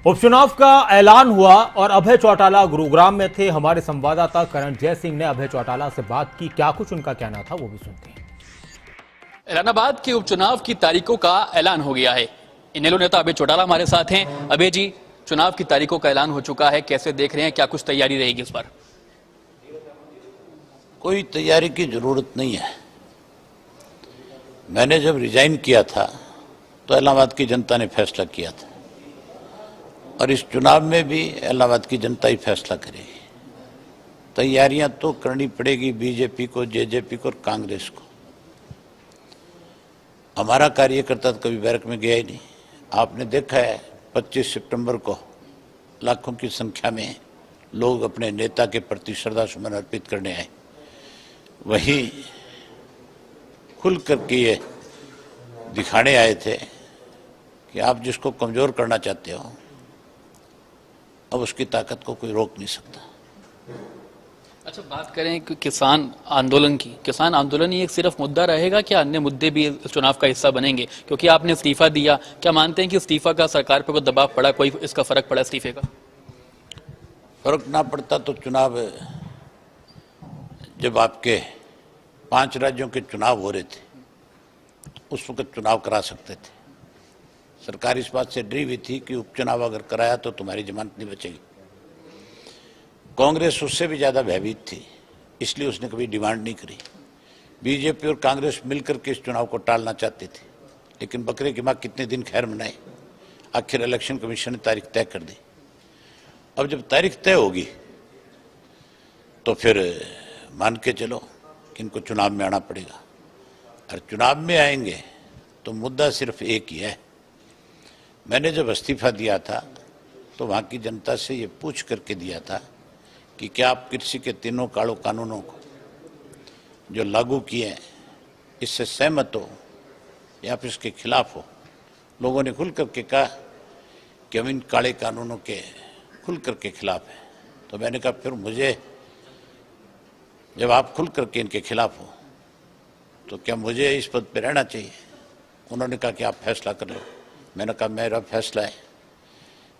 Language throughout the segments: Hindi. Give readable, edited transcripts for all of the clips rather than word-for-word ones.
उपचुनाव का ऐलान हुआ और अभय चौटाला गुरुग्राम में थे। हमारे संवाददाता करण जय सिंह ने अभय चौटाला से बात की। क्या कुछ उनका कहना था वो भी सुनते हैं। एलानाबाद के उपचुनाव की तारीखों का ऐलान हो गया है। इनेलो नेता अभय चौटाला हमारे साथ हैं। अभय जी, चुनाव की तारीखों का ऐलान हो चुका है, कैसे देख रहे हैं, क्या कुछ तैयारी रहेगी इस बार? कोई तैयारी की जरूरत नहीं है। मैंने जब रिजाइन किया था तो इलाहाबाद की जनता ने फैसला किया था और इस चुनाव में भी इलाहाबाद की जनता ही फैसला करेगी। तैयारियां तो करनी पड़ेगी बीजेपी को, जेजेपी को और कांग्रेस को। हमारा कार्यकर्ता तो कभी बैरक में गया ही नहीं। आपने देखा है 25 सितंबर को लाखों की संख्या में लोग अपने नेता के प्रति श्रद्धा सुमन अर्पित करने आए। वहीं खुल करके ये दिखाने आए थे कि आप जिसको कमजोर करना चाहते हो अब उसकी ताकत को कोई रोक नहीं सकता। अच्छा, बात करें कि किसान आंदोलन की। किसान आंदोलन ही एक सिर्फ मुद्दा रहेगा, क्या अन्य मुद्दे भी चुनाव का हिस्सा बनेंगे? क्योंकि आपने इस्तीफा दिया, क्या मानते हैं कि इस्तीफा का सरकार पर कोई दबाव पड़ा, कोई इसका फर्क पड़ा इस्तीफे का? फर्क ना पड़ता तो चुनाव, जब आपके 5 राज्यों के चुनाव हो रहे थे उस वक्त चुनाव करा सकते थे। सरकार इस बात से डरी हुई थी कि उपचुनाव अगर कराया तो तुम्हारी जमानत नहीं बचेगी। कांग्रेस उससे भी ज्यादा भयभीत थी, इसलिए उसने कभी डिमांड नहीं करी। बीजेपी और कांग्रेस मिलकर के इस चुनाव को टालना चाहते थे, लेकिन बकरे की मां कितने दिन खैर मनाए। आखिर इलेक्शन कमीशन ने तारीख तय कर दी। अब जब तारीख तय होगी तो फिर मान के चलो कि इनको चुनाव में आना पड़ेगा। और चुनाव में आएंगे तो मुद्दा सिर्फ एक ही है। मैंने जब इस्तीफा दिया था तो वहां की जनता से ये पूछ करके दिया था कि क्या आप कृषि के तीनों कानूनों को जो लागू किए हैं इससे सहमत हो या फिर इसके खिलाफ हो। लोगों ने खुल करके कहा कि हम इन काले कानूनों के खुल करके खिलाफ है। तो मैंने कहा फिर मुझे, जब आप खुल करके इनके खिलाफ हो तो क्या मुझे इस पद पर रहना चाहिए? उन्होंने कहा कि आप फैसला कर लो। मैंने कहा मेरा फैसला है,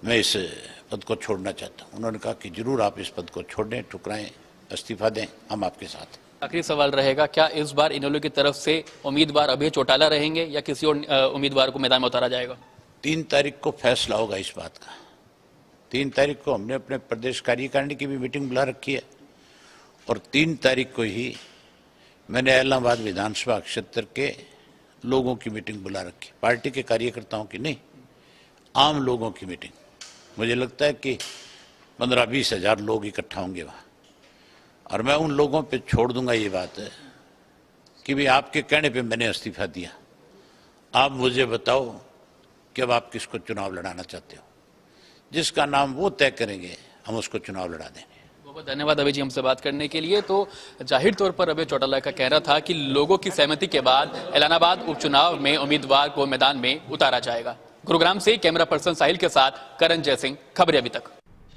मैं इस पद को छोड़ना चाहता हूं। उन्होंने कहा कि जरूर आप इस पद को छोड़ें, ठुकराएं, इस्तीफा दें, हम आपके साथ हैं। आखिरी सवाल रहेगा, क्या इस बार इनेलो की तरफ से उम्मीदवार अभय चौटाला रहेंगे या किसी और उम्मीदवार को मैदान में उतारा जाएगा? 3 तारीख को फैसला होगा इस बात का। 3 तारीख को हमने अपने प्रदेश कार्यकारिणी की भी मीटिंग बुला रखी है और 3 तारीख को ही मैंने इलाहाबाद विधानसभा क्षेत्र के लोगों की मीटिंग बुला रखी। पार्टी के कार्यकर्ताओं की नहीं, आम लोगों की मीटिंग। मुझे लगता है कि 15-20 हजार लोग इकट्ठा होंगे वहां। और मैं उन लोगों पे छोड़ दूंगा ये बात है कि भाई आपके कहने पे मैंने इस्तीफा दिया, आप मुझे बताओ कि अब आप किसको चुनाव लड़ाना चाहते हो। जिसका नाम वो तय करेंगे हम उसको चुनाव लड़ा देंगे। बहुत धन्यवाद अभय जी हमसे बात करने के लिए। तो जाहिर तौर पर अभय चौटाला का कहना था कि लोगों की सहमति के बाद एलानाबाद उपचुनाव में उम्मीदवार को मैदान में उतारा जाएगा। गुरुग्राम से कैमरा पर्सन साहिल के साथ करण जय सिंह, खबरें अभी तक।